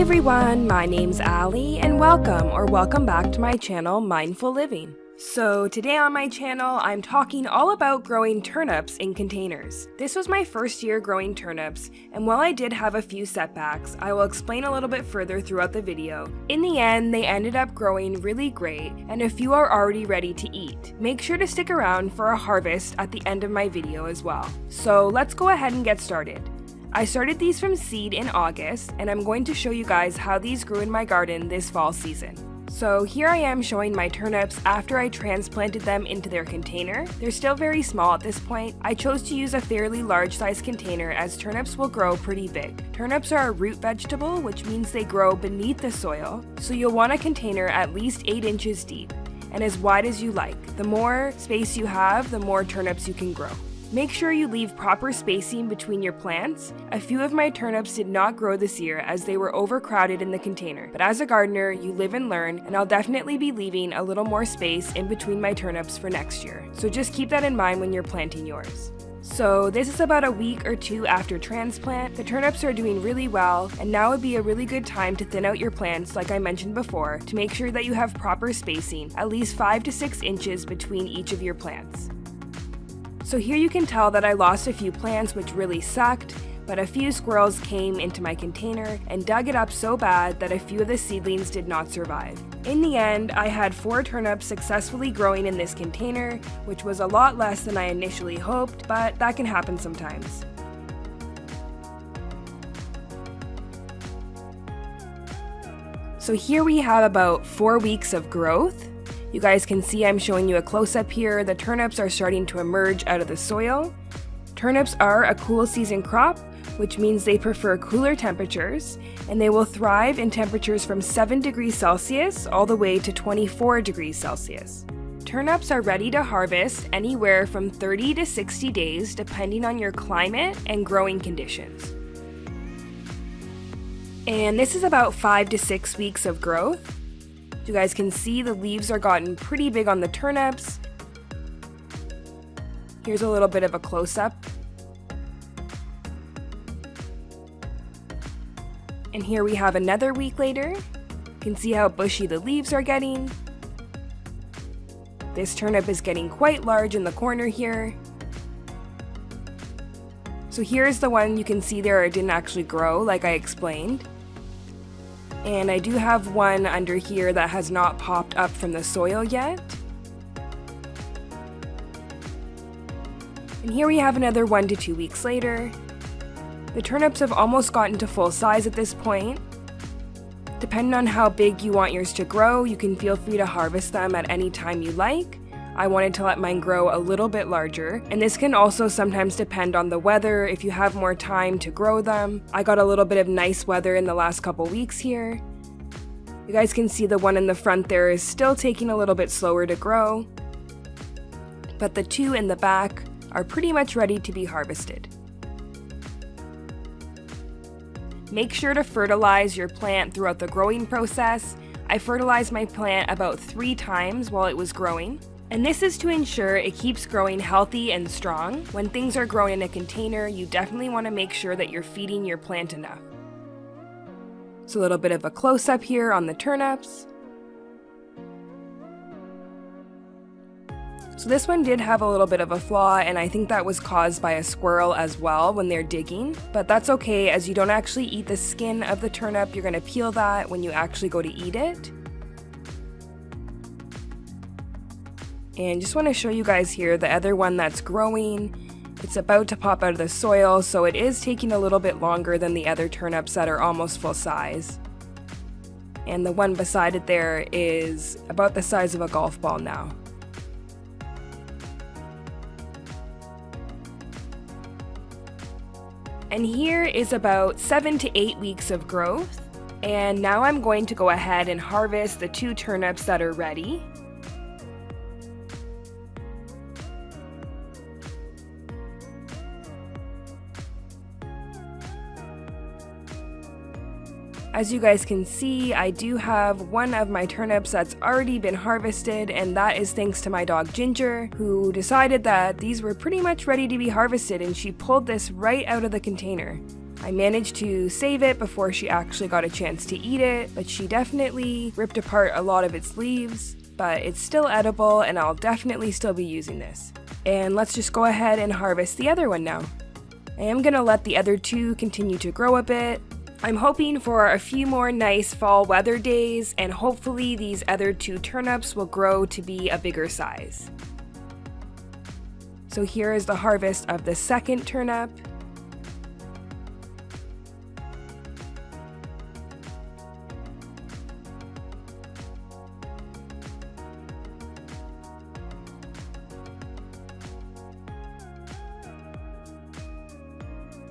everyone, my name's Allie and welcome back to my channel Mindful Living. So today on my channel I'm talking all about growing turnips in containers. This was my first year growing turnips, and while I did have a few setbacks, I will explain a little bit further throughout the video. In the end, they ended up growing really great and a few are already ready to eat. Make sure to stick around for a harvest at the end of my video as well. So let's go ahead and get started. I started these from seed in August, and I'm going to show you guys how these grew in my garden this fall season. So here I am showing my turnips after I transplanted them into their container. They're still very small at this point. I chose to use a fairly large size container as turnips will grow pretty big. Turnips are a root vegetable, which means they grow beneath the soil, so you'll want a container at least 8 inches deep and as wide as you like. The more space you have, the more turnips you can grow. Make sure you leave proper spacing between your plants. A few of my turnips did not grow this year as they were overcrowded in the container, but as a gardener, you live and learn, and I'll definitely be leaving a little more space in between my turnips for next year. So just keep that in mind when you're planting yours. So this is about a week or two after transplant. The turnips are doing really well, and now would be a really good time to thin out your plants like I mentioned before to make sure that you have proper spacing, at least 5 to 6 inches between each of your plants. So here you can tell that I lost a few plants, which really sucked, but a few squirrels came into my container and dug it up so bad that a few of the seedlings did not survive. In the end, I had 4 turnips successfully growing in this container, which was a lot less than I initially hoped, but that can happen sometimes. So here we have about 4 weeks of growth. You guys can see I'm showing you a close-up here. The turnips are starting to emerge out of the soil. Turnips are a cool season crop, which means they prefer cooler temperatures, and they will thrive in temperatures from 7 degrees Celsius all the way to 24 degrees Celsius. Turnips are ready to harvest anywhere from 30 to 60 days depending on your climate and growing conditions. And this is about 5 to 6 weeks of growth. You guys can see the leaves are gotten pretty big on the turnips. Here's a little bit of a close-up. And here we have another week later. You can see how bushy the leaves are getting. This turnip is getting quite large in the corner here. So here's the one you can see there, it didn't actually grow like I explained. And I do have one under here that has not popped up from the soil yet. And here we have another 1 to 2 weeks later. The turnips have almost gotten to full size at this point. Depending on how big you want yours to grow, you can feel free to harvest them at any time you like. I wanted to let mine grow a little bit larger, and this can also sometimes depend on the weather if you have more time to grow them. I got a little bit of nice weather in the last couple weeks here. You guys can see the one in the front there is still taking a little bit slower to grow, but the 2 in the back are pretty much ready to be harvested. Make sure to fertilize your plant throughout the growing process. I fertilized my plant about 3 times while it was growing. And this is to ensure it keeps growing healthy and strong. When things are growing in a container, you definitely want to make sure that you're feeding your plant enough. So a little bit of a close-up here on the turnips. So this one did have a little bit of a flaw, and I think that was caused by a squirrel as well when they're digging. But that's okay, as you don't actually eat the skin of the turnip, you're going to peel that when you actually go to eat it. And just want to show you guys here the other one that's growing. It's about to pop out of the soil, so it is taking a little bit longer than the other turnips that are almost full size. And the one beside it there is about the size of a golf ball now. And here is about 7 to 8 weeks of growth. And now I'm going to go ahead and harvest the 2 turnips that are ready. As you guys can see, I do have one of my turnips that's already been harvested, and that is thanks to my dog Ginger, who decided that these were pretty much ready to be harvested, and she pulled this right out of the container. I managed to save it before she actually got a chance to eat it, but she definitely ripped apart a lot of its leaves, but it's still edible and I'll definitely still be using this. And let's just go ahead and harvest the other one now. I am gonna let the other two continue to grow a bit. I'm hoping for a few more nice fall weather days, and hopefully these other two turnips will grow to be a bigger size. So here is the harvest of the second turnip.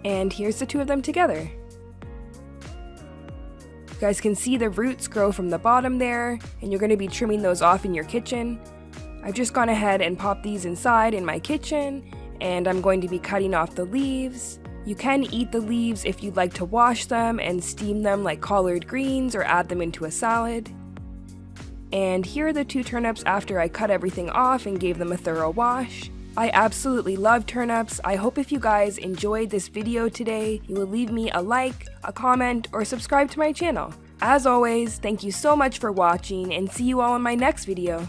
And here's the two of them together. You guys can see the roots grow from the bottom there, and you're going to be trimming those off in your kitchen. I've just gone ahead and popped these inside in my kitchen, and I'm going to be cutting off the leaves. You can eat the leaves if you'd like to wash them and steam them like collard greens or add them into a salad. And here are the two turnips after I cut everything off and gave them a thorough wash. I absolutely love turnips. I hope if you guys enjoyed this video today, you will leave me a like, a comment, or subscribe to my channel. As always, thank you so much for watching, and see you all in my next video.